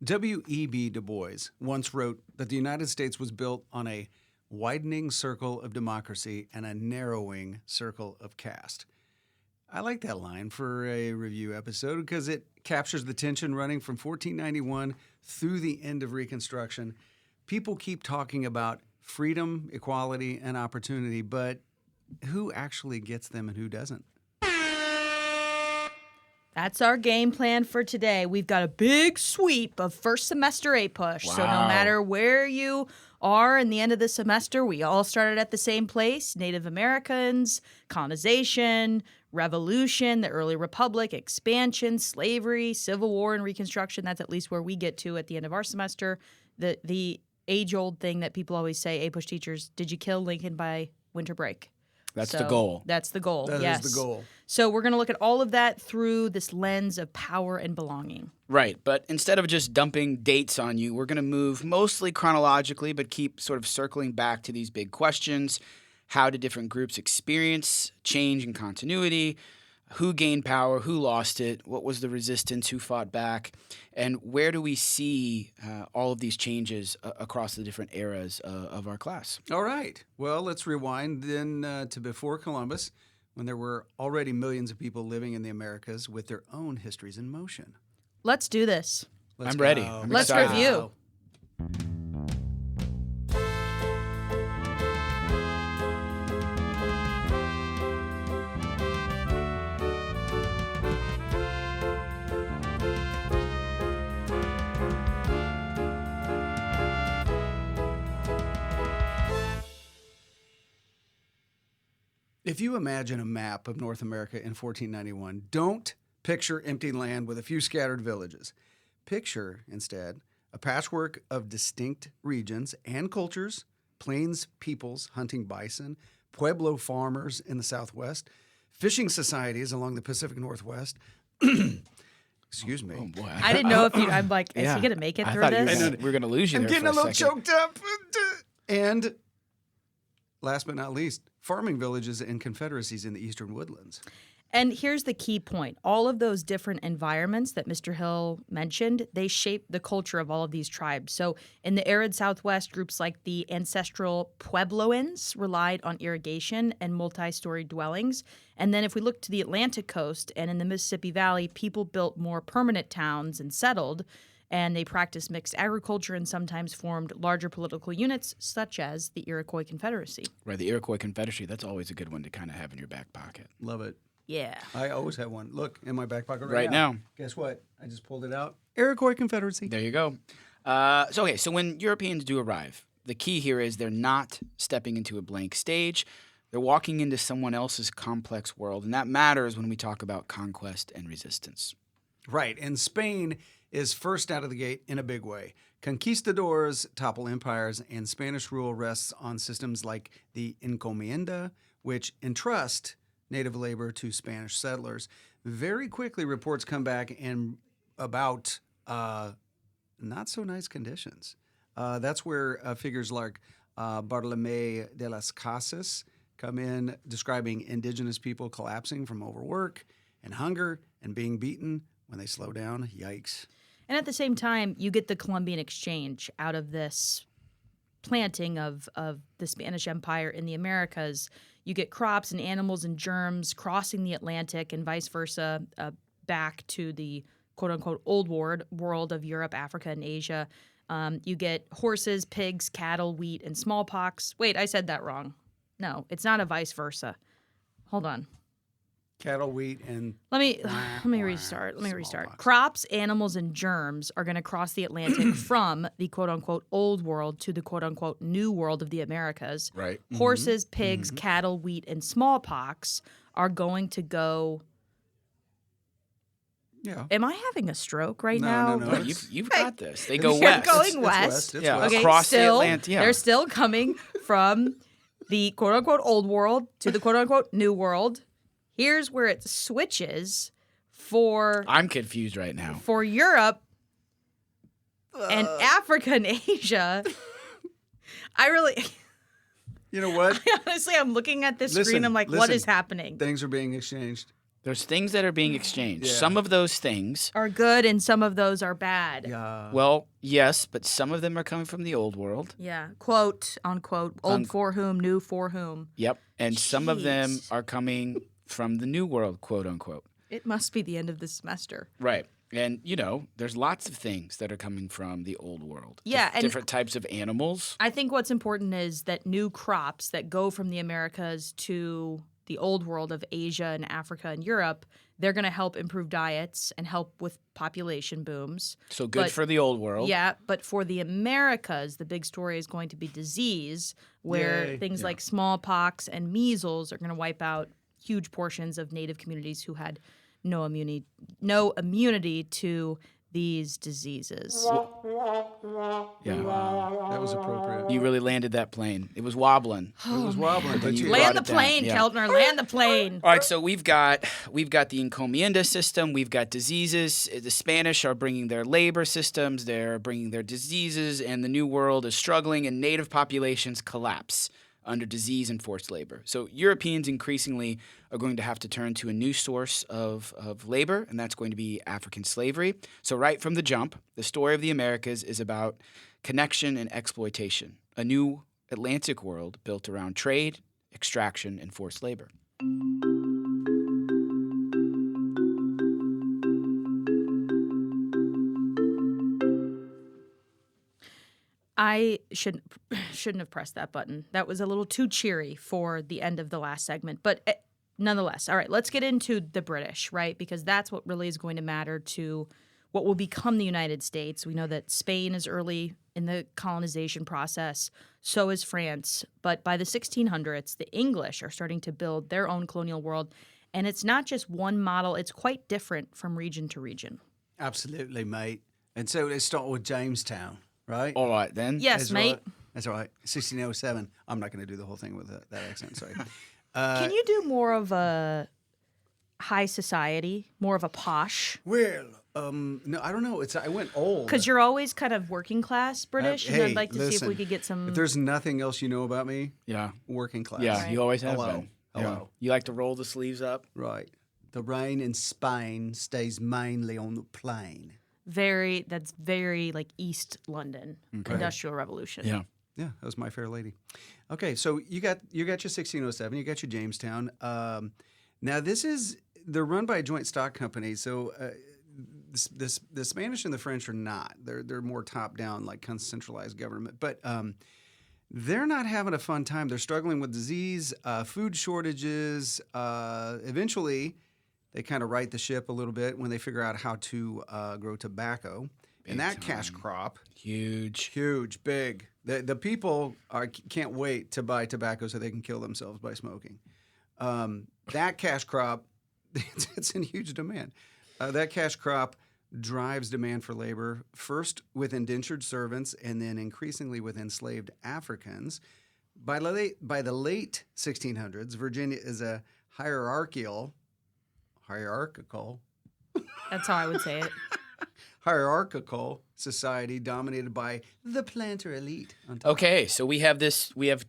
W.E.B. Du Bois once wrote that the United States was built on a widening circle of democracy and a narrowing circle of caste. I like that line for a review episode because it captures the tension running from 1491 through the end of Reconstruction. People keep talking about freedom, equality, and opportunity, but who actually gets them and who doesn't? That's our game plan for today. We've got a big sweep of first semester APUSH. Wow. So no matter where you are in the end of the semester, we all started at the same place. Native Americans, colonization, revolution, the early republic, expansion, slavery, Civil War, and Reconstruction. That's at least where we get to at the end of our semester. The age-old thing that people always say, APUSH teachers, did you kill Lincoln by winter break? That's the goal. That's the goal, That yes. is the goal. So we're going to look at all of that through this lens of power and belonging. Right, but instead of just dumping dates on you, we're going to move mostly chronologically, but keep sort of circling back to these big questions. How did different groups experience change and continuity? Who gained power? Who lost it? What was the resistance? Who fought back? And where do we see all of these changes across the different eras of our class? All right. Well, let's rewind then to before Columbus, when there were already millions of people living in the Americas with their own histories in motion. Let's do this. Let's I'm ready. go. I'm Let's excited. review. If you imagine a map of North America in 1491, don't picture empty land with a few scattered villages. Picture, instead, a patchwork of distinct regions and cultures, plains peoples hunting bison, Pueblo farmers in the Southwest, fishing societies along the Pacific Northwest. Excuse me. Oh, boy. I didn't know if you. I'm like, is Yeah. he going to make it I through thought you this? we were going to lose you I'm there getting for a little second. choked up. And last but not least, farming villages and confederacies in the eastern woodlands. And here's the key point. All of those different environments that Mr. Hill mentioned, they shape the culture of all of these tribes. So in the arid Southwest, groups like the ancestral Puebloans relied on irrigation and multi-story dwellings. And then if we look to the Atlantic coast and in the Mississippi Valley, people built more permanent towns and settled, and they practiced mixed agriculture and sometimes formed larger political units, such as the Iroquois Confederacy. Right, the Iroquois Confederacy. That's always a good one to kind of have in your back pocket. Love it. Yeah. I always have one. Look, in my back pocket Right now. Guess what? I just pulled it out. Iroquois Confederacy. There you go. So when Europeans do arrive, the key here is they're not stepping into a blank stage. They're walking into someone else's complex world, and that matters when we talk about conquest and resistance. Right. And Spain is first out of the gate in a big way. Conquistadors topple empires, and Spanish rule rests on systems like the encomienda, which entrust native labor to Spanish settlers. Very quickly, reports come back and about not so nice conditions. That's where figures like Bartolomé de las Casas come in, describing indigenous people collapsing from overwork and hunger and being beaten when they slow down. Yikes. And at the same time, you get the Columbian Exchange out of this planting of the Spanish Empire in the Americas. You get crops and animals and germs crossing the Atlantic and vice versa back to the quote-unquote old world of Europe, Africa, and Asia. You get horses, pigs, cattle, wheat, and smallpox. Wait, I said that wrong. No, it's not a vice versa. Hold on. Cattle, wheat, and Let me restart. Smallpox. Crops, animals, and germs are going to cross the Atlantic from the quote-unquote old world to the quote-unquote new world of the Americas. Right. Horses, pigs, cattle, wheat, and smallpox are going to go. yeah. Am I having a stroke right No, now? no, No, no. you've got this. They go They're west. going It's west. It's Yeah. west. Okay, Across the still, Atlantic, yeah. they're still coming from the quote-unquote old world to the quote-unquote new world. Here's where it switches for I'm confused right now. Europe and Africa and Asia. I really, You know what? honestly, I'm looking at this Listen, screen. I'm like, what listen. is happening? Things are being exchanged. There's things that are being exchanged. Yeah. Some of those things, Are good and some of those are bad. Yeah. well, yes, but some of them are coming from the old world. Yeah. Quote, unquote, old for whom, new for whom. Yep. And some of them Jeez. are coming from the new world, quote unquote. It must be the end of the semester. Right. And, there's lots of things that are coming from the old world. Yeah, and different types of animals. I think what's important is that new crops that go from the Americas to the old world of Asia and Africa and Europe, they're going to help improve diets and help with population booms. So good But- for the old world. Yeah, but for the Americas, the big story is going to be disease, where Yay. things Yeah. like smallpox and measles are going to wipe out huge portions of native communities who had no immunity to these diseases. Yeah. That was appropriate. You really landed that plane. It was wobbling. It was wobbling, but you you brought Land the it down, plane, yeah. Keltner, land the plane. All right, so we've got the encomienda system. We've got diseases. The Spanish are bringing their labor systems. They're bringing their diseases, and the New World is struggling, and native populations collapse under disease and forced labor. So Europeans increasingly are going to have to turn to a new source of labor, and that's going to be African slavery. So right from the jump, the story of the Americas is about connection and exploitation, a new Atlantic world built around trade, extraction, and forced labor. I shouldn't have pressed that button. That was a little too cheery for the end of the last segment. But nonetheless, all right, let's get into the British, right? Because that's what really is going to matter to what will become the United States. We know that Spain is early in the colonization process. So is France. But by the 1600s, the English are starting to build their own colonial world. And it's not just one model. It's quite different from region to region. Absolutely, mate. And so let's start with Jamestown, right? All right, then. Yes, That's mate. right. That's all right. 1607. I'm not going to do the whole thing with that accent, sorry. Can you do more of a high society, more of a posh? Well, no, I don't know. I went old. Because you're always kind of working class British, and I'd like to see if we listen, could get some. If there's nothing else you know about me, Yeah. working class. Yeah, you always have Hello. been. Hello. Yeah. You like to roll the sleeves up? Right. The rain in Spain stays mainly on the plain. That's very like East London, Industrial Revolution. Yeah. Yeah, that was My Fair Lady. Okay, so you got your 1607, you got your Jamestown. Now they're run by a joint stock company, so the Spanish and the French are not. They're more top down, like kind of centralized government. But they're not having a fun time. They're struggling with disease, food shortages. Eventually, they kind of right the ship a little bit when they figure out how to grow tobacco. And that cash crop, Huge. big. The people can't wait to buy tobacco so they can kill themselves by smoking. That cash crop, it's in huge demand. That cash crop drives demand for labor, first with indentured servants and then increasingly with enslaved Africans. By the late 1600s, Virginia is a hierarchical, That's how I would say it. hierarchical society dominated by the planter elite. On top. Okay, so we have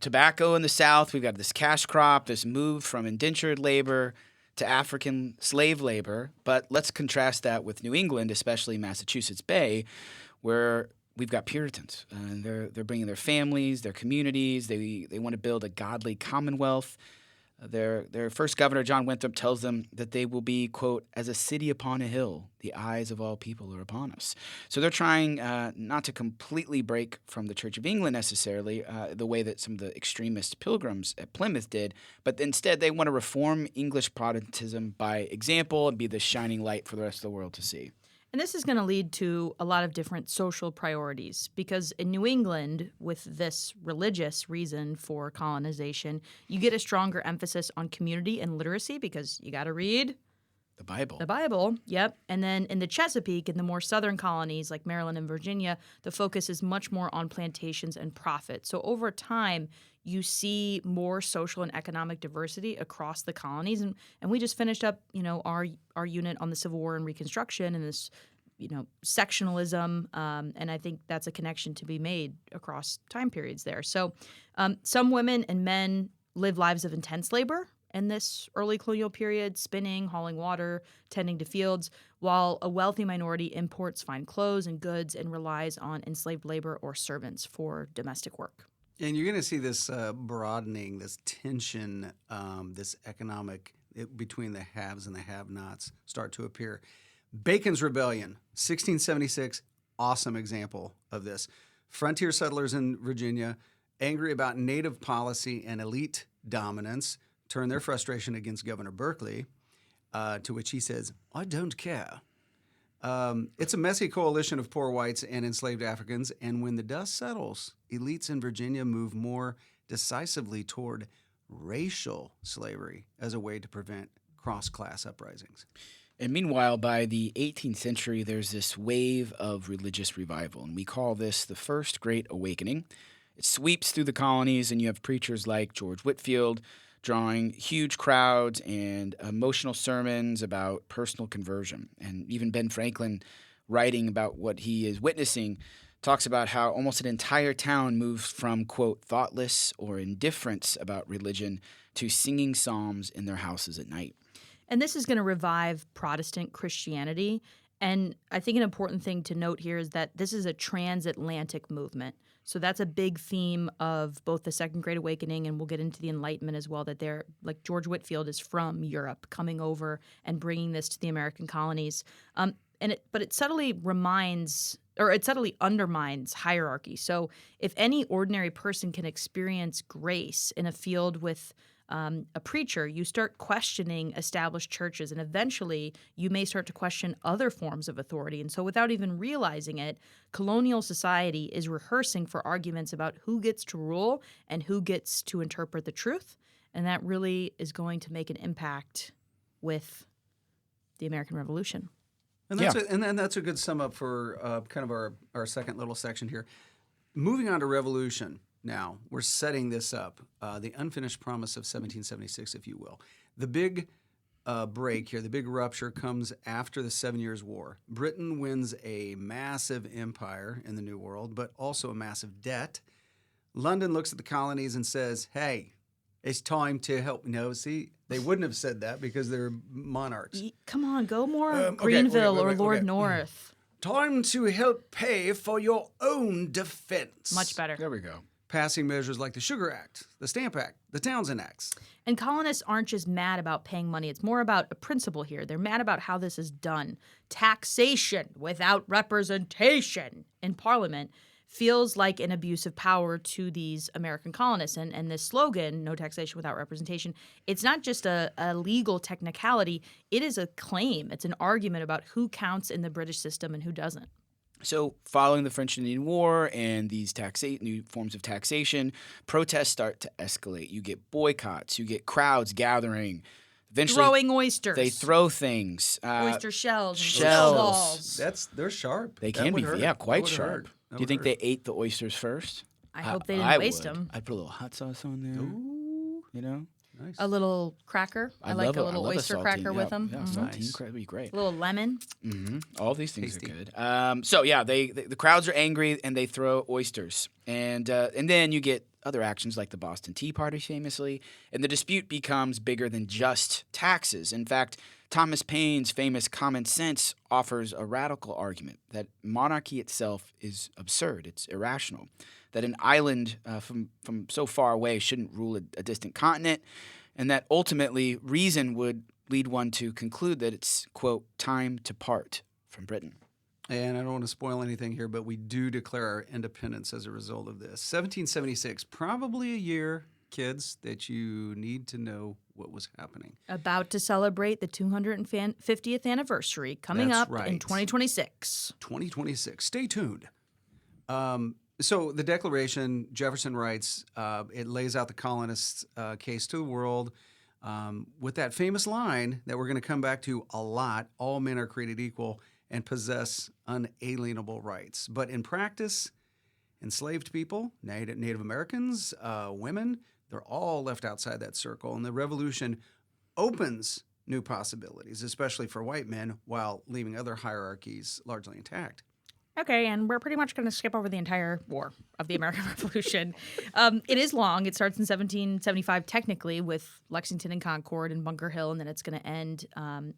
tobacco in the South. We've got this cash crop, this move from indentured labor to African slave labor. But let's contrast that with New England, especially Massachusetts Bay, where we've got Puritans. And they're bringing their families, their communities. They want to build a godly commonwealth. Their first governor, John Winthrop, tells them that they will be, quote, as a city upon a hill. The eyes of all people are upon us. So they're trying not to completely break from the Church of England necessarily, the way that some of the extremist pilgrims at Plymouth did, but instead they want to reform English Protestantism by example and be the shining light for the rest of the world to see. And this is going to lead to a lot of different social priorities because in New England, with this religious reason for colonization, you get a stronger emphasis on community and literacy because you got to read The Bible. the Bible. Yep. And then in the Chesapeake and the more southern colonies like Maryland and Virginia, the focus is much more on plantations and profit. So over time, you see more social and economic diversity across the colonies. And we just finished up, our unit on the Civil War and Reconstruction and this, sectionalism. And I think that's a connection to be made across time periods there. So some women and men live lives of intense labor in this early colonial period, spinning, hauling water, tending to fields, while a wealthy minority imports fine clothes and goods and relies on enslaved labor or servants for domestic work. And you're going to see this broadening, this tension, this economic between the haves and the have-nots start to appear. Bacon's Rebellion, 1676, awesome example of this. Frontier settlers in Virginia, angry about native policy and elite dominance, turn their frustration against Governor Berkeley, to which he says, "I don't care." It's a messy coalition of poor whites and enslaved Africans, and when the dust settles, elites in Virginia move more decisively toward racial slavery as a way to prevent cross-class uprisings. And meanwhile, by the 18th century, there's this wave of religious revival, and we call this the First Great Awakening. It sweeps through the colonies, and you have preachers like George Whitefield drawing huge crowds and emotional sermons about personal conversion. And even Ben Franklin, writing about what he is witnessing, talks about how almost an entire town moves from, quote, thoughtless or indifference about religion to singing psalms in their houses at night. And this is going to revive Protestant Christianity. And I think an important thing to note here is that this is a transatlantic movement. So that's a big theme of both the Second Great Awakening, and we'll get into the Enlightenment as well, that they're, like George Whitefield is from Europe, coming over and bringing this to the American colonies. But it subtly undermines hierarchy. So if any ordinary person can experience grace in a field with a preacher, you start questioning established churches, and eventually you may start to question other forms of authority. And so without even realizing it, colonial society is rehearsing for arguments about who gets to rule and who gets to interpret the truth. And that really is going to make an impact with the American Revolution. And that's a good sum up for kind of our second little section here. Moving on to revolution now. We're setting this up, the unfinished promise of 1776, if you will. The big break here, the big rupture comes after the 7 Years' War. Britain wins a massive empire in the New World, but also a massive debt. London looks at the colonies and says, hey, it's time to help. No, see, they wouldn't have said that because they're monarchs. Come on, go more Greenville or Lord North. Time to help pay for your own defense. Much better. There we go. Passing measures like the Sugar Act, the Stamp Act, the Townshend Acts. And colonists aren't just mad about paying money. It's more about a principle here. They're mad about how this is done. Taxation without representation in Parliament feels like an abuse of power to these American colonists. And this slogan, no taxation without representation, it's not just a legal technicality. It is a claim. It's an argument about who counts in the British system and who doesn't. So following the French Indian War and these new forms of taxation, protests start to escalate. You get boycotts. You get crowds gathering. Eventually, throwing oysters. They throw things. Oyster shells. Shells. They're sharp. They can be, quite sharp. Do you think they ate the oysters first? I hope they didn't waste them. I'd put a little hot sauce on there. Ooh. You know? Nice. A little cracker. I like a little oyster cracker with them. Yeah, saltine cracker would be great. A little lemon. Mm-hmm. All these things Tasty. are good. The crowds are angry and they throw oysters, and then you get other actions like the Boston Tea Party, famously, and the dispute becomes bigger than just taxes. In fact, Thomas Paine's famous Common Sense offers a radical argument that monarchy itself is absurd, it's irrational, that an island from so far away shouldn't rule a distant continent, and that ultimately reason would lead one to conclude that it's, quote, time to part from Britain. And I don't want to spoil anything here, but we do declare our independence as a result of this. 1776, probably a year, kids, that you need to know what was happening. About to celebrate the 250th anniversary coming That's up right. in 2026. 2026. Stay tuned. So the Declaration, Jefferson writes, it lays out the colonists' case to the world with that famous line that we're going to come back to a lot: all men are created equal and possess unalienable rights. But in practice, enslaved people, Native Americans, women, they're all left outside that circle. And the Revolution opens new possibilities, especially for white men, while leaving other hierarchies largely intact. Okay, and we're pretty much going to skip over the entire war of the American Revolution. It is long. It starts in 1775, technically, with Lexington and Concord and Bunker Hill, and then it's going to end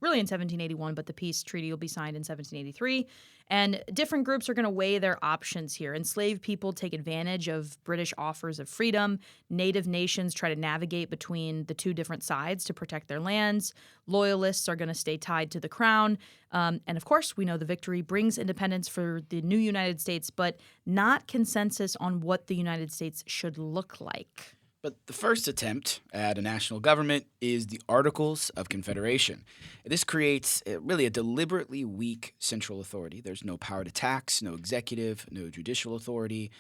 really in 1781, but the peace treaty will be signed in 1783. And different groups are going to weigh their options here. Enslaved people take advantage of British offers of freedom. Native nations try to navigate between the two different sides to protect their lands. Loyalists are going to stay tied to the crown. And of course, we know the victory brings independence for the new United States, but not consensus on what the United States should look like. But the first attempt at a national government is the Articles of Confederation. This creates really a deliberately weak central authority. There's no power to tax, no executive, no judicial authority.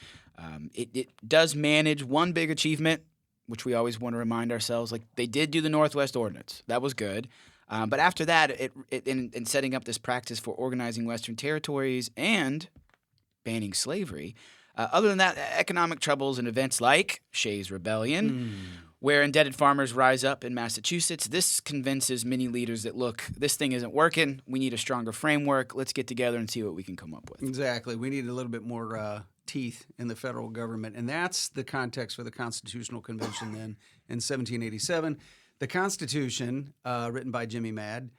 It does manage one big achievement, which we always want to remind ourselves, like they did do the Northwest Ordinance. That was good. But after that, in setting up this practice for organizing Western territories and banning slavery, other than that, economic troubles and events like Shays' Rebellion, where indebted farmers rise up in Massachusetts, this convinces many leaders that, look, this thing isn't working. We need a stronger framework. Let's get together and see what we can come up with. Exactly. We need a little bit more teeth in the federal government. And that's the context for the Constitutional Convention then in 1787. The Constitution, written by Jimmy Madd,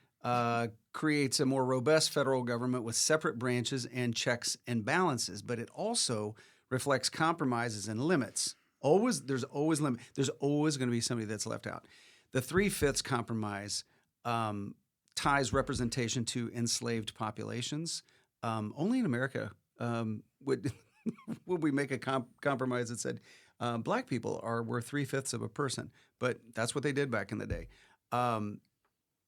creates a more robust federal government with separate branches and checks and balances, but it also reflects compromises and limits. There's always limit. There's always going to be somebody that's left out. The 3/5 compromise ties representation to enslaved populations. Only in America would we make a compromise that said black people were 3/5 of a person, but that's what they did back in the day.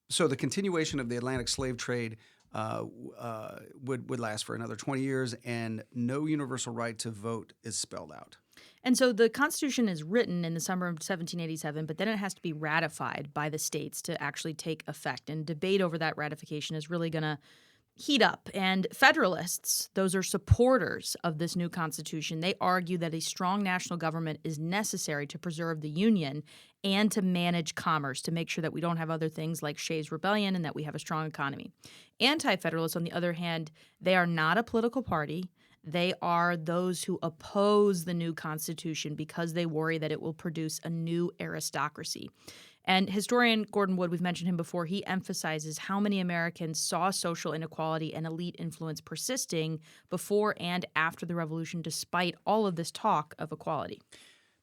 So the continuation of the Atlantic slave trade would last for another 20 years, and no universal right to vote is spelled out. And so the Constitution is written in the summer of 1787, but then it has to be ratified by the states to actually take effect. And debate over that ratification is really going to heat up. And Federalists, those are supporters of this new Constitution, they argue that a strong national government is necessary to preserve the Union and to manage commerce, to make sure that we don't have other things like Shays' Rebellion and that we have a strong economy. Anti-Federalists, on the other hand, they are not a political party. They are those who oppose the new Constitution because they worry that it will produce a new aristocracy. And historian Gordon Wood, we've mentioned him before, he emphasizes how many Americans saw social inequality and elite influence persisting before and after the Revolution, despite all of this talk of equality.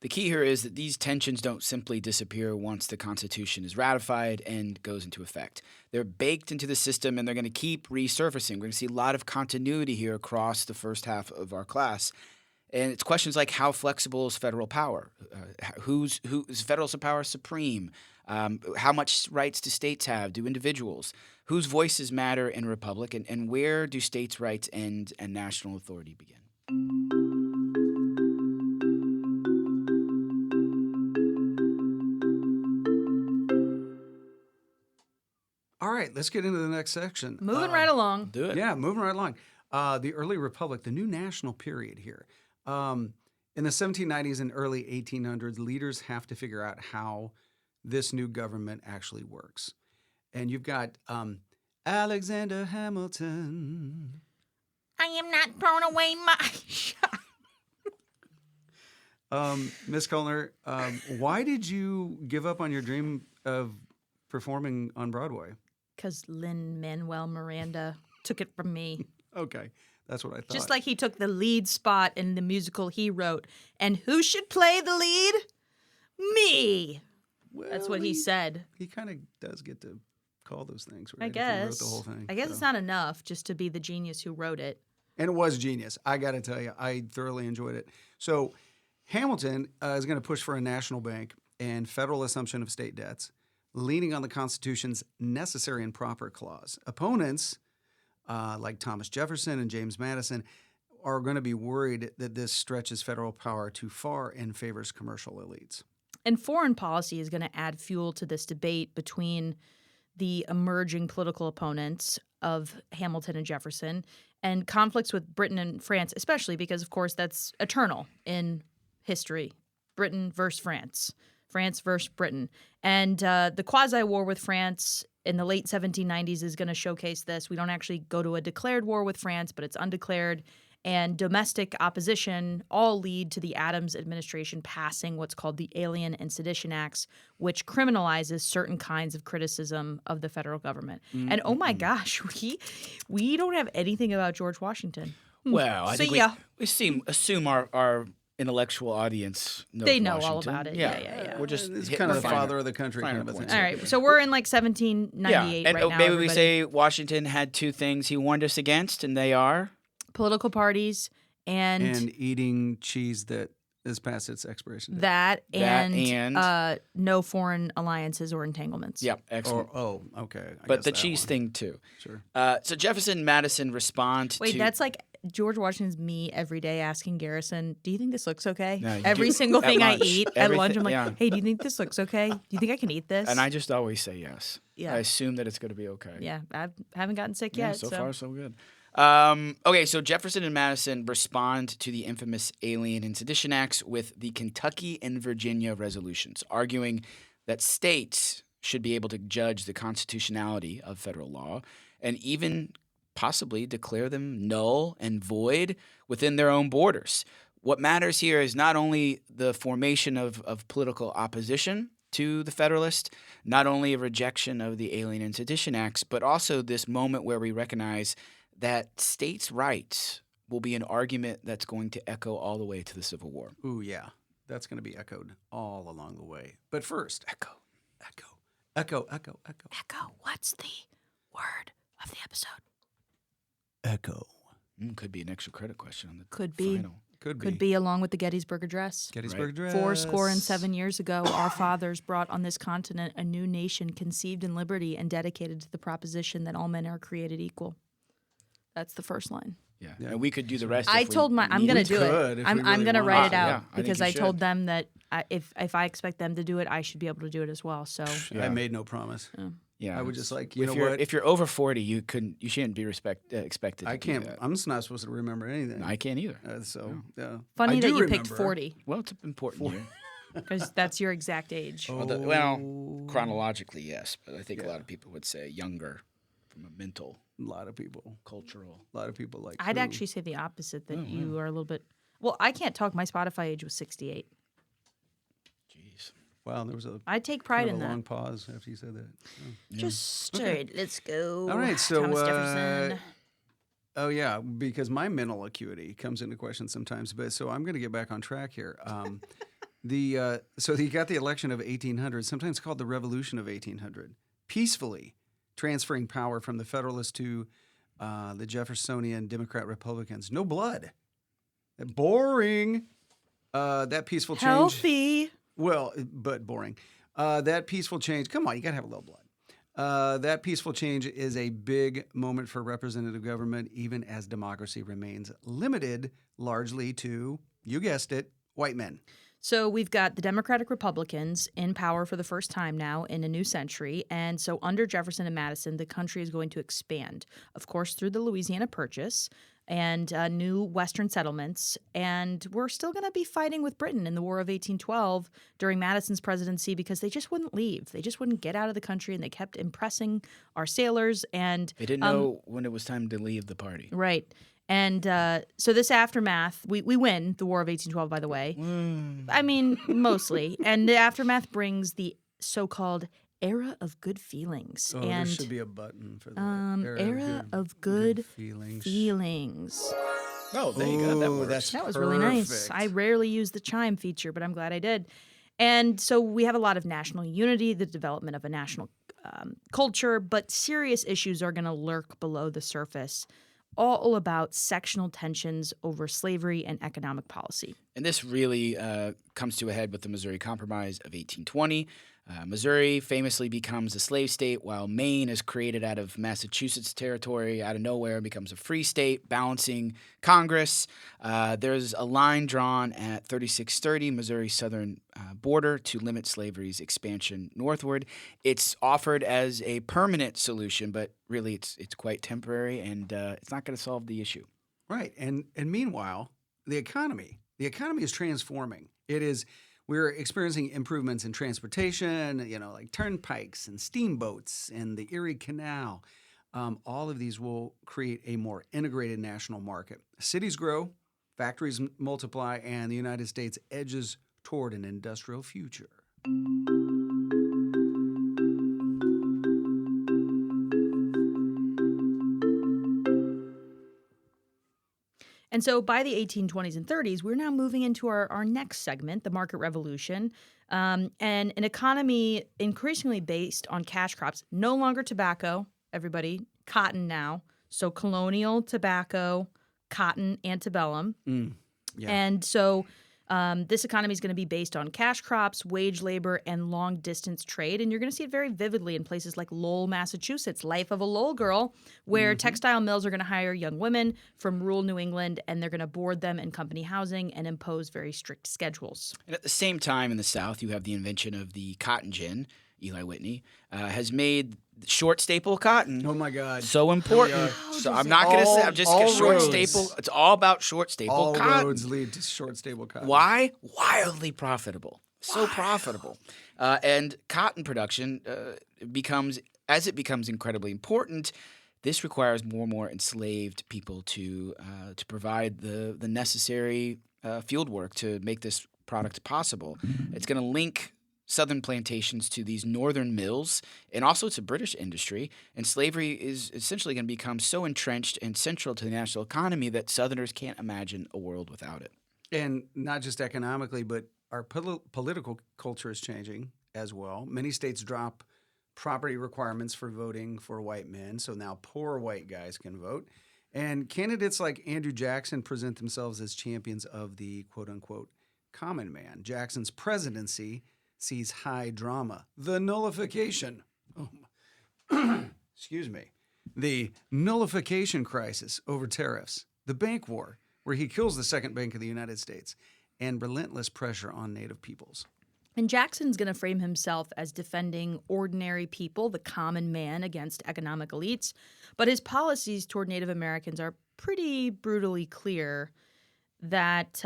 The key here is that these tensions don't simply disappear once the Constitution is ratified and goes into effect. They're baked into the system, and they're going to keep resurfacing. We're going to see a lot of continuity here across the first half of our class. And it's questions like, how flexible is federal power? Who's federal power supreme? How much rights do states have? Do individuals? Whose voices matter in a republic? And where do states' rights end and national authority begin? All right, let's get into the next section. Moving right along. Do it. Yeah, moving right along. The early republic, the new national period here. In the 1790s and early 1800s, leaders have to figure out how this new government actually works. And you've got Alexander Hamilton. I am not throwing away my shot. Miss Kellner, why did you give up on your dream of performing on Broadway? Because Lin-Manuel Miranda took it from me. Okay, that's what I thought. Just like he took the lead spot in the musical he wrote. And who should play the lead? Me. Well, That's what he said. He kind of does get to call those things, right? I If he guess. wrote the whole thing. I guess it's not enough just to be the genius who wrote it. And it was genius. I got to tell you, I thoroughly enjoyed it. So Hamilton is going to push for a national bank and federal assumption of state debts, leaning on the Constitution's necessary and proper clause. Opponents, like Thomas Jefferson and James Madison, are going to be worried that this stretches federal power too far and favors commercial elites. And foreign policy is going to add fuel to this debate between the emerging political opponents of Hamilton and Jefferson and conflicts with Britain and France, especially because, of course, that's eternal in history. Britain versus France, France versus Britain. And the quasi-war with France in the late 1790s is going to showcase this. We don't actually go to a declared war with France, but it's undeclared. And domestic opposition all lead to the Adams administration passing what's called the Alien and Sedition Acts, which criminalizes certain kinds of criticism of the federal government. And oh my gosh, we don't have anything about George Washington. Well, I See think ya. we assume our intellectual audience knows They know all Washington. about it. Yeah. We're just It's hitting kind of the finer- father of the country finer kind of a thing. points. All right, so we're in like 1798 and right now. maybe we everybody. say Washington had two things he warned us against, and they are Political parties And eating cheese that is past its expiration date. that and- no foreign alliances or entanglements. excellent. Okay. I But guess the that cheese one. thing too. Sure. So Jefferson and Madison respond Wait, to that's like George Washington's me every day asking Garrison, "Do you think this looks okay?" No, you Every do- single at thing I lunch. eat at Everything- lunch, I'm like, yeah. "Hey, do you think this looks okay? Do you think I can eat this?" and I just always say yes. Yeah. I assume that it's going to be okay. yeah, I haven't gotten sick Yeah, yet. so far so good. Okay, so Jefferson and Madison respond to the infamous Alien and Sedition Acts with the Kentucky and Virginia resolutions, arguing that states should be able to judge the constitutionality of federal law and even possibly declare them null and void within their own borders. What matters here is not only the formation of political opposition to the Federalist, not only a rejection of the Alien and Sedition Acts, but also this moment where we recognize that states' rights will be an argument that's going to echo all the way to the Civil War. Ooh, yeah. That's going to be echoed all along the way. But first, Echo. echo. Echo, what's the word of the episode? Echo. Could be an extra credit question on the Could be. final. Could be along with the Gettysburg Address. Gettysburg Address. 407 years ago, our fathers brought on this continent a new nation conceived in liberty and dedicated to the proposition that all men are created equal. That's the first line. Yeah. Yeah. And we could do the rest. I if we told I'm need going We to do could it. if I'm we really going to wanted write it to. out Yeah, I think because you I told should. them that if I expect them to do it, I should be able to do it as well. So I made no promise. Yeah. I would just like, if you're over 40, you shouldn't be expected. I to can't. Do that. I'm just not supposed to remember anything. I can't either. Yeah. funny I that do you picked remember. 40 Well, it's important here. because that's your exact age. Well, chronologically, yes, but I think a lot of people would say younger from a mental, A lot of people. cultural. A lot of people like. I'd who? actually say the opposite, that you are a little bit. Well, I can't talk. My Spotify age was 68. Jeez. Wow, there was a I take pride kind of in a that. long pause after you said that. Oh. Just straight. Let's go. All right, so Thomas Jefferson. Oh yeah, because my mental acuity comes into question sometimes. But so I'm going to get back on track here. So you got the election of 1800, sometimes called the Revolution of 1800, peacefully transferring power from the Federalists to the Jeffersonian Democrat Republicans. No blood. Boring. That peaceful change. Healthy. Well, but boring. That peaceful change. Come on, you got to have a little blood. That peaceful change is a big moment for representative government, even as democracy remains limited largely to, you guessed it, white men. So we've got the Democratic Republicans in power for the first time now in a new century. And so under Jefferson and Madison, the country is going to expand, of course, through the Louisiana Purchase and new Western settlements. And we're still going to be fighting with Britain in the War of 1812 during Madison's presidency because they just wouldn't leave. They just wouldn't get out of the country, and they kept impressing our sailors. And They didn't know when it was time to leave the party. right. And so this aftermath, we win the War of 1812, by the way. I mean, mostly. And the aftermath brings the so-called era of good feelings. Oh, and there should be a button for that. era of good feelings. feelings. Oh, there you go. That Ooh, works. that's That was really nice. perfect. I rarely use the chime feature, but I'm glad I did. And so we have a lot of national unity, the development of a national culture, but serious issues are going to lurk below the surface, all about sectional tensions over slavery and economic policy. And this really comes to a head with the Missouri Compromise of 1820. Missouri famously becomes a slave state, while Maine is created out of Massachusetts territory out of nowhere and becomes a free state, balancing Congress. There's a line drawn at 3630, Missouri's southern border, to limit slavery's expansion northward. It's offered as a permanent solution, but really it's quite temporary, and it's not going to solve the issue. Right. And meanwhile, the economy is transforming. It is We're experiencing improvements in transportation, like turnpikes and steamboats and the Erie Canal. All of these will create a more integrated national market. Cities grow, factories multiply, and the United States edges toward an industrial future. And so by the 1820s and 30s, we're now moving into our next segment, the market revolution, and an economy increasingly based on cash crops, no longer tobacco, everybody, cotton now. So colonial tobacco, cotton, antebellum. Yeah. And so this economy is going to be based on cash crops, wage labor, and long-distance trade. And you're going to see it very vividly in places like Lowell, Massachusetts, life of a Lowell girl, where textile mills are going to hire young women from rural New England, and they're going to board them in company housing and impose very strict schedules. And at the same time in the South, you have the invention of the cotton gin. Eli Whitney has made short staple cotton. Oh my God! So important. So I'm not going to say. I'm just short staple. It's all about short staple cotton. All roads lead to short staple cotton. Why? Wildly profitable. So profitable. And cotton production becomes incredibly important. This requires more and more enslaved people to provide the necessary field work to make this product possible. It's going to link Southern plantations to these northern mills and also to British industry. And slavery is essentially going to become so entrenched and central to the national economy that Southerners can't imagine a world without it. And not just economically, but our political culture is changing as well. Many states drop property requirements for voting for white men, so now poor white guys can vote. And candidates like Andrew Jackson present themselves as champions of the quote-unquote common man. Jackson's presidency sees high drama. The nullification. Excuse me. The nullification crisis over tariffs. The bank war, where he kills the second bank of the United States. And relentless pressure on Native peoples. And Jackson's going to frame himself as defending ordinary people, the common man, against economic elites. But his policies toward Native Americans are pretty brutally clear that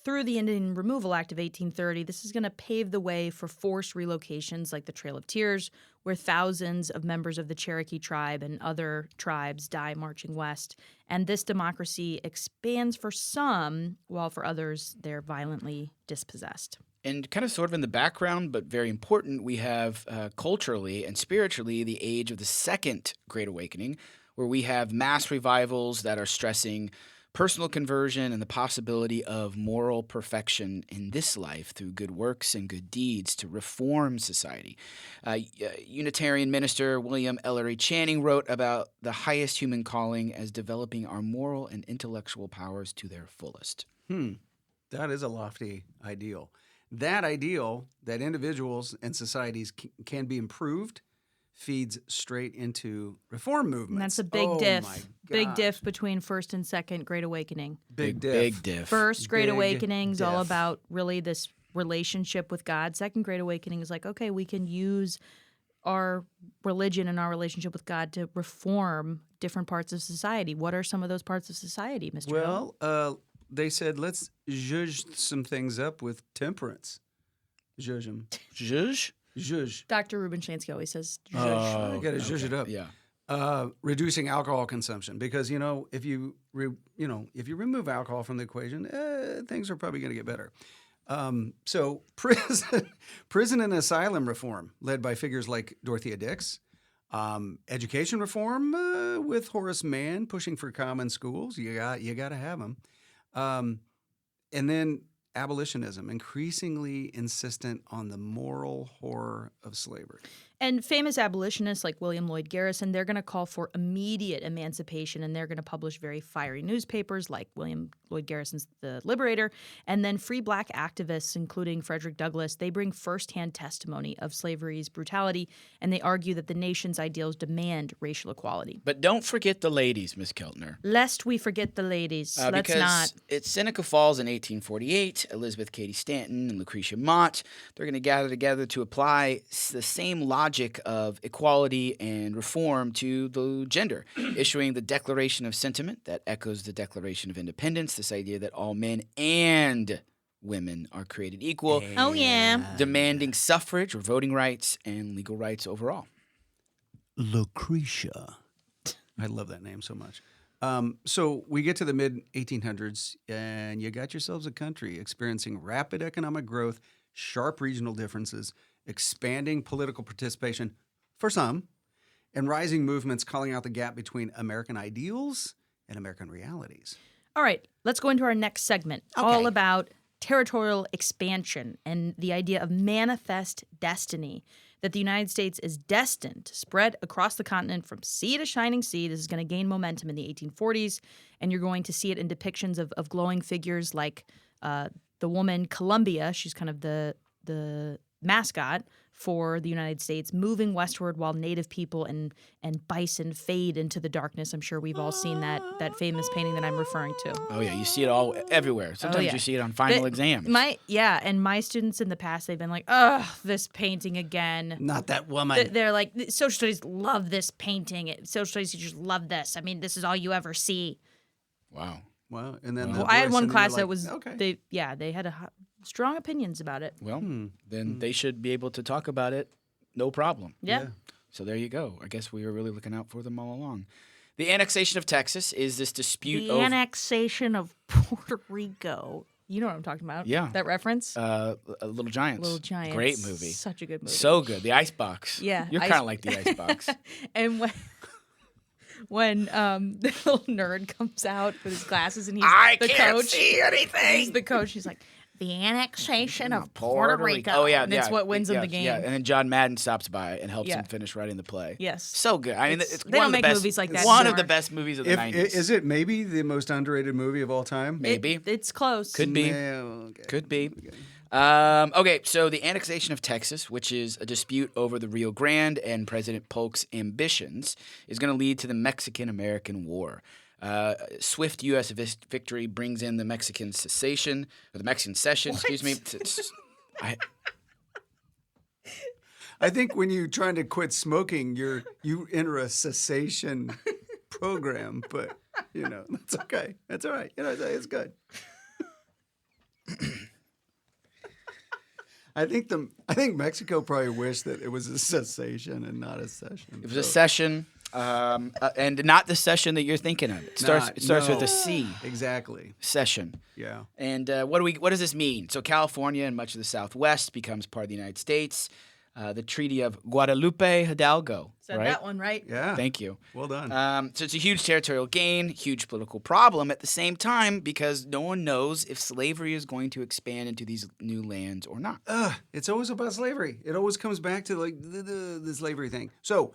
through the Indian Removal Act of 1830, this is going to pave the way for forced relocations like the Trail of Tears, where thousands of members of the Cherokee tribe and other tribes die marching west. And this democracy expands for some, while for others, they're violently dispossessed. And kind of sort of in the background, but very important, we have culturally and spiritually the age of the Second Great Awakening, where we have mass revivals that are stressing personal conversion and the possibility of moral perfection in this life through good works and good deeds to reform society. Unitarian minister William Ellery Channing wrote about the highest human calling as developing our moral and intellectual powers to their fullest. That is a lofty ideal. That ideal that individuals and societies can be improved feeds straight into reform movements. And that's a big diff. Big diff between First and Second Great Awakening. Big diff. Big diff. First Great Big Awakening is all diff. about really this relationship with God. Second Great Awakening is like, okay, we can use our religion and our relationship with God to reform different parts of society. What are some of those parts of society, Mr. Hill? Well, they said, let's zhuzh some things up with temperance. Zhuzh them. Zhuzh? Zhuzh. Dr. Ruben Shansky always says, You got to zhuzh it up. Yeah. Reducing alcohol consumption, because if you remove alcohol from the equation, things are probably going to get better. So prison and asylum reform, led by figures like Dorothea Dix. Education reform with Horace Mann pushing for common schools. You got to have them. And then abolitionism, increasingly insistent on the moral horror of slavery. And famous abolitionists like William Lloyd Garrison, they're going to call for immediate emancipation, and they're going to publish very fiery newspapers like William Lloyd Garrison's The Liberator. And then free black activists, including Frederick Douglass, they bring firsthand testimony of slavery's brutality, and they argue that the nation's ideals demand racial equality. But don't forget the ladies, Miss Keltner. Lest we forget the ladies. Let's because not. It's Seneca Falls in 1848. Elizabeth Cady Stanton and Lucretia Mott, they're going to gather together to apply the same logic of equality and reform to the gender, issuing the Declaration of Sentiment that echoes the Declaration of Independence, this idea that all men and women are created equal, Oh, yeah. demanding suffrage or voting rights and legal rights overall. Lucretia. I love that name so much. So we get to the mid 1800s, and you got yourselves a country experiencing rapid economic growth, sharp regional differences, expanding political participation for some, and rising movements calling out the gap between American ideals and American realities. All right, let's go into our next segment, all about territorial expansion and the idea of manifest destiny, that the United States is destined to spread across the continent from sea to shining sea. This is going to gain momentum in the 1840s, and you're going to see it in depictions of glowing figures like the woman Columbia. She's kind of the mascot for the United States, moving westward while native people and bison fade into the darkness. I'm sure we've all seen that famous painting that I'm referring to. Oh, yeah. You see it all everywhere. Sometimes you see it on final exams. And my students in the past, they've been like, ugh, this painting again. Not that woman. They're like, social studies love this painting. Social studies teachers love this. I mean, this is all you ever see. Wow. Well, and then Well, I had one class like, that was, they had strong opinions about it. Well, then they should be able to talk about it, no problem. Yeah. So there you go. I guess we were really looking out for them all along. The annexation of Texas is this dispute over... annexation of Puerto Rico. You know what I'm talking about. Yeah. That reference? Little Giants. Little Giants. Great movie. Such a good movie. So good. The Icebox. Yeah. You're kind of like the Icebox. And when the little nerd comes out with his glasses and he's I the can't coach. see anything. He's the coach. He's like, the annexation of Puerto Rico. Oh, yeah. And it's what wins him the game. Yeah, and then John Madden stops by and helps Yeah. him finish writing the play. Yes. So good. I mean, it's they one don't of the make best, movies like that one of anymore. the best movies of the 90s. Is it maybe the most underrated movie of all time? Maybe. It's close. Could be. Okay. Could be. Okay, so the annexation of Texas, which is a dispute over the Rio Grande and President Polk's ambitions, is going to lead to the Mexican-American War. Swift U.S. victory brings in the Mexican cessation, or the Mexican cession, excuse me. I think when you're trying to quit smoking, you enter a cessation program, but that's okay. That's all right. It's good. I think Mexico probably wished that it was a cessation and not a session. It was a session, and not the session that you're thinking of. It starts with a C. Exactly. Session. Yeah. And what does this mean? So California and much of the Southwest becomes part of the United States. The Treaty of Guadalupe Hidalgo. Said right? that one right. Yeah. Thank you. Well done. So it's a huge territorial gain, huge political problem at the same time because no one knows if slavery is going to expand into these new lands or not. It's always about slavery. It always comes back to like the slavery thing. So,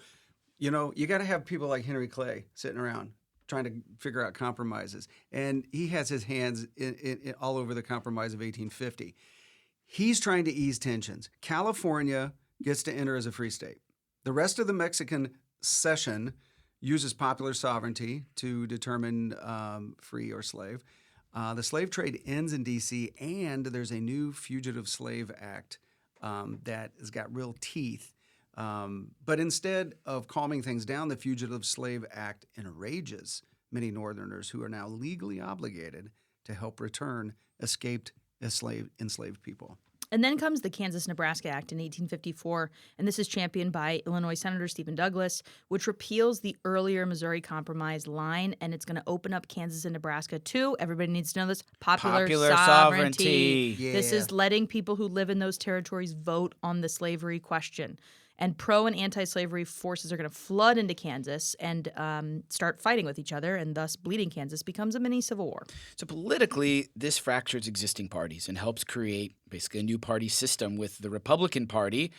you got to have people like Henry Clay sitting around trying to figure out compromises. And he has his hands in all over the Compromise of 1850. He's trying to ease tensions. California gets to enter as a free state. The rest of the Mexican cession uses popular sovereignty to determine free or slave. The slave trade ends in D.C., and there's a new Fugitive Slave Act that has got real teeth. But instead of calming things down, the Fugitive Slave Act enrages many Northerners who are now legally obligated to help return escaped enslaved people. And then comes the Kansas-Nebraska Act in 1854, and this is championed by Illinois Senator Stephen Douglas, which repeals the earlier Missouri Compromise line, and it's going to open up Kansas and Nebraska to, everybody needs to know this, popular sovereignty. Yeah. This is letting people who live in those territories vote on the slavery question. And pro- and anti-slavery forces are going to flood into Kansas and start fighting with each other, and thus Bleeding Kansas becomes a mini civil war. So politically, this fractures existing parties and helps create basically a new party system with the Republican Party,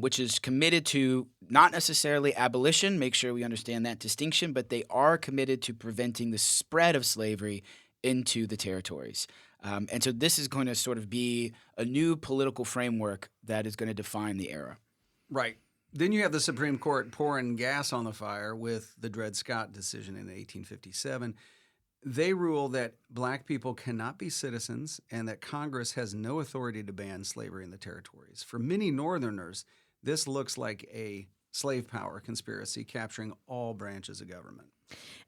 which is committed to not necessarily abolition, make sure we understand that distinction, but they are committed to preventing the spread of slavery into the territories. And so this is going to sort of be a new political framework that is going to define the era. Right. Then you have the Supreme Court pouring gas on the fire with the Dred Scott decision in 1857. They rule that black people cannot be citizens and that Congress has no authority to ban slavery in the territories. For many Northerners, this looks like a slave power conspiracy capturing all branches of government.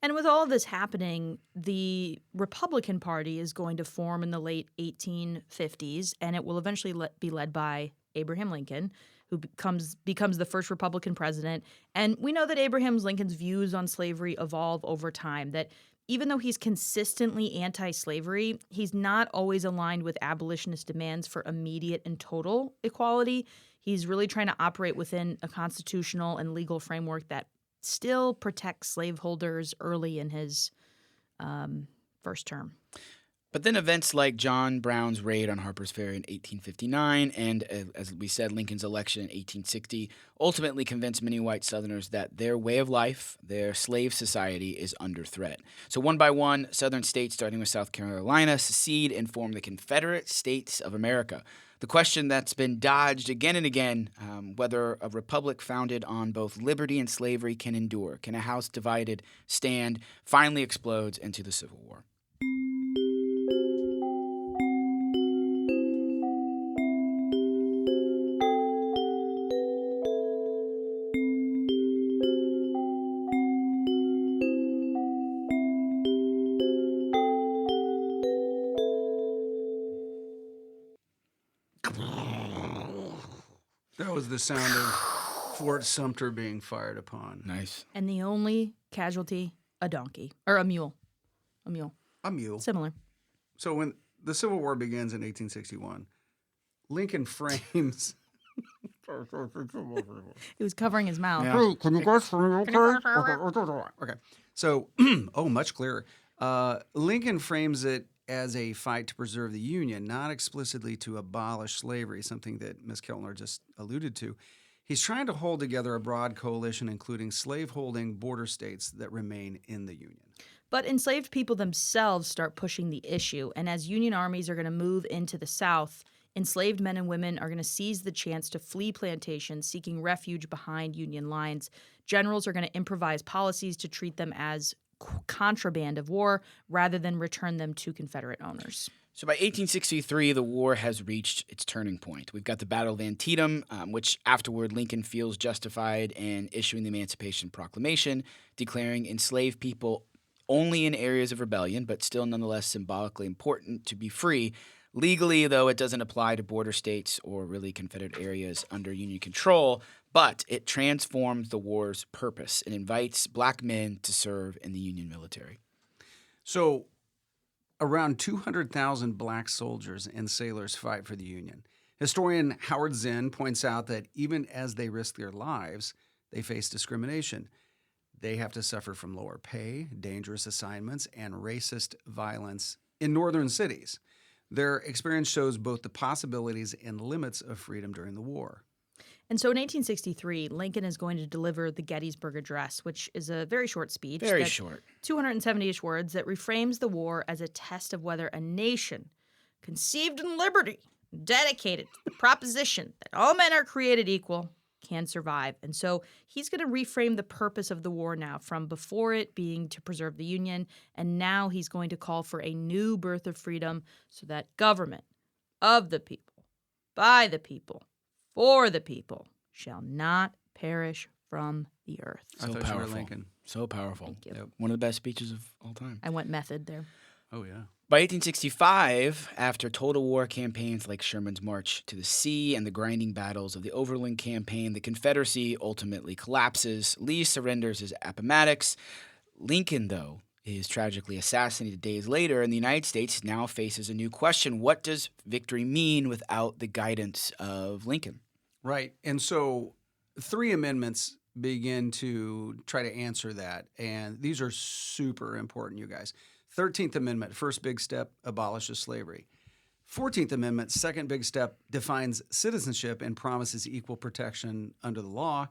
And with all of this happening, the Republican Party is going to form in the late 1850s, and it will eventually be led by Abraham Lincoln, who becomes the first Republican president. And we know that Abraham Lincoln's views on slavery evolve over time, that even though he's consistently anti-slavery, he's not always aligned with abolitionist demands for immediate and total equality. He's really trying to operate within a constitutional and legal framework that still protects slaveholders early in his first term. But then events like John Brown's raid on Harper's Ferry in 1859 and, as we said, Lincoln's election in 1860 ultimately convinced many white Southerners that their way of life, their slave society, is under threat. So one by one, Southern states, starting with South Carolina, secede and form the Confederate States of America. The question that's been dodged again and again, whether a republic founded on both liberty and slavery can endure. Can a house divided stand? Finally explodes into the Civil War. That was the sound of Fort Sumter being fired upon. Nice. And the only casualty, a donkey. Or a mule. A mule. A mule. Similar. So when the Civil War begins in 1861, Lincoln frames... He was covering his mouth. Yeah. Can you guys hear me okay? Okay. So, much clearer. Lincoln frames it as a fight to preserve the Union, not explicitly to abolish slavery, something that Ms. Keltner just alluded to. He's trying to hold together a broad coalition, including slaveholding border states that remain in the Union. But enslaved people themselves start pushing the issue, and as Union armies are going to move into the South, enslaved men and women are going to seize the chance to flee plantations, seeking refuge behind Union lines. Generals are going to improvise policies to treat them as contraband of war rather than return them to Confederate owners. So by 1863, the war has reached its turning point. We've got the Battle of Antietam, which afterward Lincoln feels justified in issuing the Emancipation Proclamation, declaring enslaved people only in areas of rebellion, but still nonetheless symbolically important to be free. Legally, though, it doesn't apply to border states or really Confederate areas under Union control, but it transforms the war's purpose. It invites black men to serve in the Union military. So around 200,000 black soldiers and sailors fight for the Union. Historian Howard Zinn points out that even as they risk their lives, they face discrimination. They have to suffer from lower pay, dangerous assignments, and racist violence in northern cities. Their experience shows both the possibilities and limits of freedom during the war. And so in 1863, Lincoln is going to deliver the Gettysburg Address, which is a very short speech. Very short. 270-ish words that reframes the war as a test of whether a nation conceived in liberty, dedicated to the proposition that all men are created equal, can survive. And so he's going to reframe the purpose of the war now from before it being to preserve the Union, and now he's going to call for a new birth of freedom so that government of the people, by the people, for the people shall not perish from the earth. I thought you were Lincoln. So powerful. Thank you. Yep. One of the best speeches of all time. I went method there. Oh, yeah. By 1865, after total war campaigns like Sherman's March to the Sea and the grinding battles of the Overland Campaign, the Confederacy ultimately collapses. Lee surrenders his Appomattox. Lincoln, though, is tragically assassinated days later, and the United States now faces a new question. What does victory mean without the guidance of Lincoln? Right. And so 3 amendments begin to try to answer that, and these are super important, you guys. 13th Amendment, first big step, abolishes slavery. 14th Amendment, second big step, defines citizenship and promises equal protection under the law.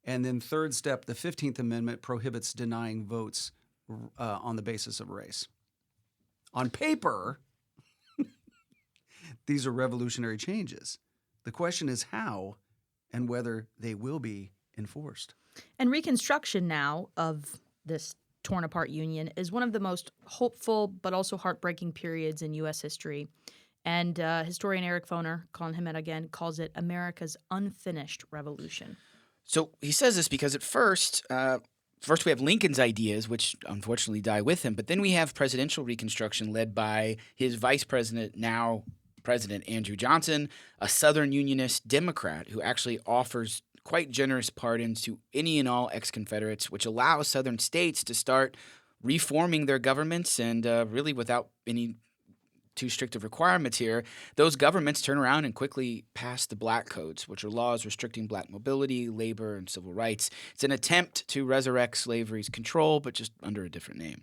And then third step, the 15th Amendment, prohibits denying votes on the basis of race. On paper, these are revolutionary changes. The question is how and whether they will be enforced. And Reconstruction now of this torn apart Union is one of the most hopeful but also heartbreaking periods in U.S. history. And historian Eric Foner, calling him out again, calls it America's unfinished revolution. So he says this because at first we have Lincoln's ideas, which unfortunately die with him, but then we have presidential Reconstruction led by his vice president, now President Andrew Johnson, a Southern Unionist Democrat who actually offers quite generous pardons to any and all ex-Confederates, which allows Southern states to start reforming their governments and really without any too strict of requirements here, those governments turn around and quickly pass the Black Codes, which are laws restricting black mobility, labor, and civil rights. It's an attempt to resurrect slavery's control, but just under a different name.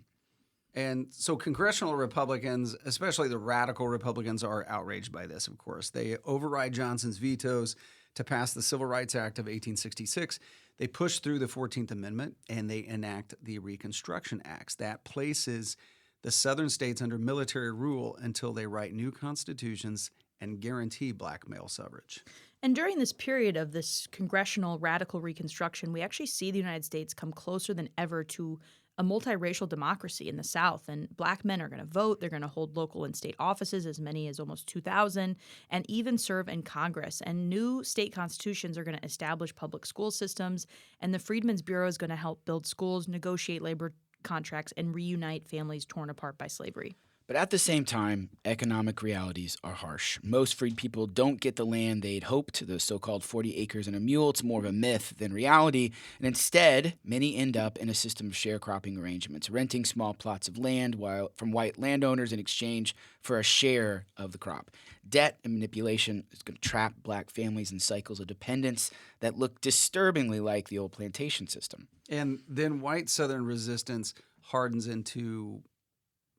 And so congressional Republicans, especially the radical Republicans, are outraged by this, of course. They override Johnson's vetoes to pass the Civil Rights Act of 1866. They push through the 14th Amendment, and they enact the Reconstruction Acts. That places the Southern states under military rule until they write new constitutions and guarantee black male suffrage. And during this period of this congressional radical Reconstruction, we actually see the United States come closer than ever to a multiracial democracy in the South. And black men are going to vote. They're going to hold local and state offices, as many as almost 2,000, and even serve in Congress. And new state constitutions are going to establish public school systems. And the Freedmen's Bureau is going to help build schools, negotiate labor contracts, and reunite families torn apart by slavery. But at the same time, economic realities are harsh. Most freed people don't get the land they'd hoped, the so-called 40 acres and a mule. It's more of a myth than reality. And instead, many end up in a system of sharecropping arrangements, renting small plots of land from white landowners in exchange for a share of the crop. Debt and manipulation is going to trap black families in cycles of dependence that look disturbingly like the old plantation system. And then white Southern resistance hardens into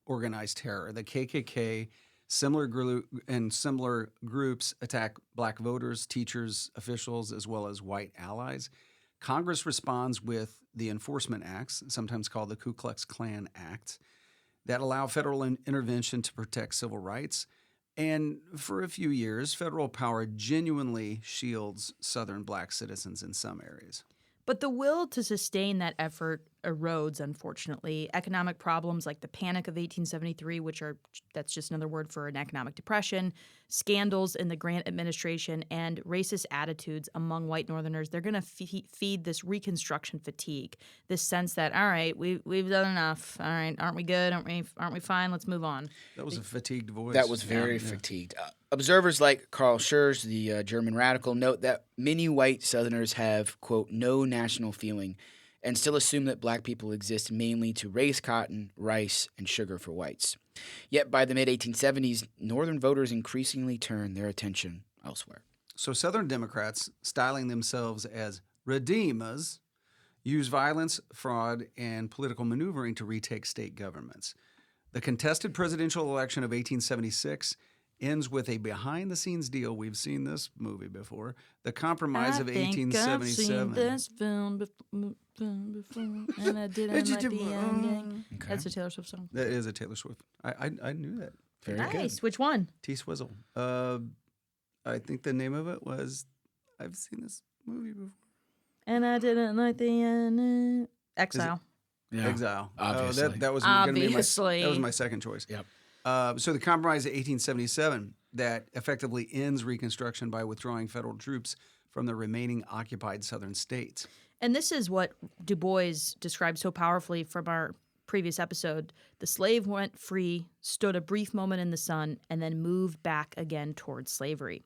organized terror. The KKK, similar groups attack black voters, teachers, officials, as well as white allies. Congress responds with the Enforcement Acts, sometimes called the Ku Klux Klan Acts, that allow federal intervention to protect civil rights. And for a few years, federal power genuinely shields Southern black citizens in some areas. But the will to sustain that effort erodes, unfortunately. Economic problems like the Panic of 1873, that's just another word for an economic depression, scandals in the Grant administration, and racist attitudes among white Northerners, they're going to feed this Reconstruction fatigue, this sense that, all right, we've done enough. All right, aren't we good? Aren't we fine? Let's move on. That was a fatigued voice. That was very fatigued. Observers like Carl Schurz, the German radical, note that many white Southerners have, quote, no national feeling and still assume that black people exist mainly to raise cotton, rice, and sugar for whites. Yet by the mid-1870s, Northern voters increasingly turn their attention elsewhere. So Southern Democrats, styling themselves as redeemers, use violence, fraud, and political maneuvering to retake state governments. The contested presidential election of 1876 ends with a behind-the-scenes deal. We've seen this movie before. The Compromise of 1877. I've seen this film before, and I didn't like the ending. Okay. That's a Taylor Swift song. That is a Taylor Swift. I knew that. Very Nice. good. Which one? T-Swizzle. I think the name of it was, I've seen this movie before. And I didn't like the ending. Exile. Yeah. Exile. Obviously. That was going to be Obviously. that was my second choice. Yep. So the Compromise of 1877 that effectively ends Reconstruction by withdrawing federal troops from the remaining occupied Southern states. And this is what Du Bois described so powerfully from our previous episode. The slave went free, stood a brief moment in the sun, and then moved back again towards slavery.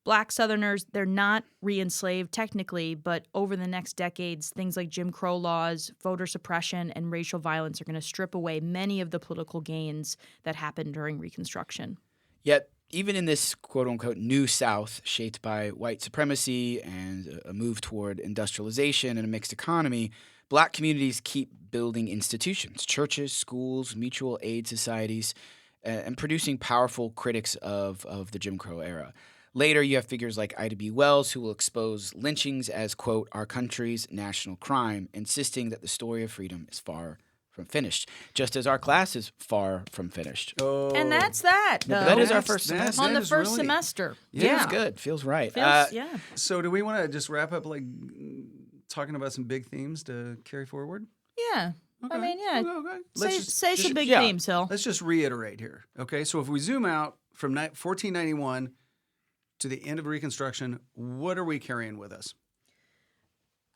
Black Southerners, they're not re-enslaved technically, but over the next decades, things like Jim Crow laws, voter suppression, and racial violence are going to strip away many of the political gains that happened during Reconstruction. Yet, even in this quote-unquote new South, shaped by white supremacy and a move toward industrialization and a mixed economy, black communities keep building institutions, churches, schools, mutual aid societies, and producing powerful critics of the Jim Crow era. Later, you have figures like Ida B. Wells who will expose lynchings as, quote, our country's national crime, insisting that the story of freedom is far from finished, just as our class is far from finished. Oh, And that's that. But though. that is our first semester. On the that is first really- semester. Feels good. Feels right. Yeah. So do we want to just wrap up like talking about some big themes to carry forward? Yeah. I mean, yeah. Okay. Let's Say some big yeah. themes, Hill. Let's just reiterate here. Okay, so if we zoom out from 1491 to the end of Reconstruction, what are we carrying with us?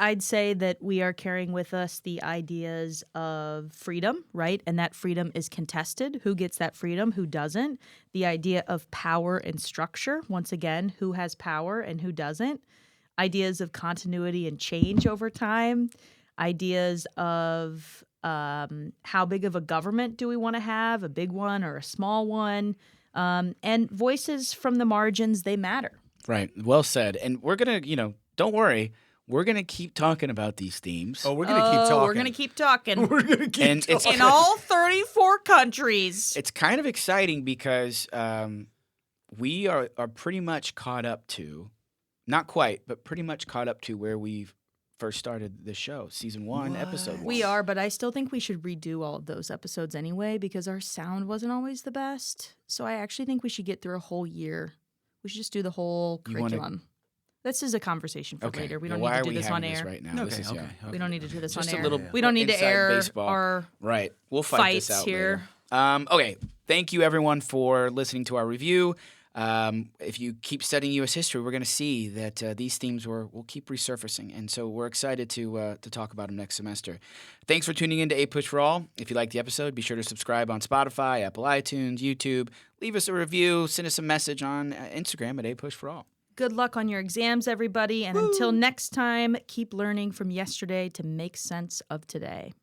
I'd say that we are carrying with us the ideas of freedom, right? And that freedom is contested. Who gets that freedom? Who doesn't? The idea of power and structure. Once again, who has power and who doesn't? Ideas of continuity and change over time. Ideas of how big of a government do we want to have? A big one or a small one? And voices from the margins, they matter. Right. Well said. And we're going to, don't worry. We're going to keep talking about these themes. Oh, we're going to keep talking. We're going to keep talking. We're going to keep And it's- talking. In all 34 countries. It's kind of exciting because we are pretty much caught up to, not quite, but pretty much caught up to where we first started the show, season 1, episode 1. We are, but I still think we should redo all of those episodes anyway because our sound wasn't always the best. So I actually think we should get through a whole year. We should just do the whole You wanna- curriculum. This is a conversation for Okay. later. We Now, don't why need to are do we this having on this air. right now? Okay, This is, okay. We don't need to do this Just on a air. little We don't need to inside air baseball. our Right. We'll fight this fights out here. later. Okay. Thank you, everyone, for listening to our review. If you keep studying U.S. history, we're going to see that these themes will keep resurfacing. And so we're excited to talk about them next semester. Thanks for tuning in to A Push for All. If you liked the episode, be sure to subscribe on Spotify, Apple iTunes, YouTube. Leave us a review. Send us a message on Instagram at A Push for All. Good luck on your exams, everybody. And until next time, keep learning from yesterday to make sense of today.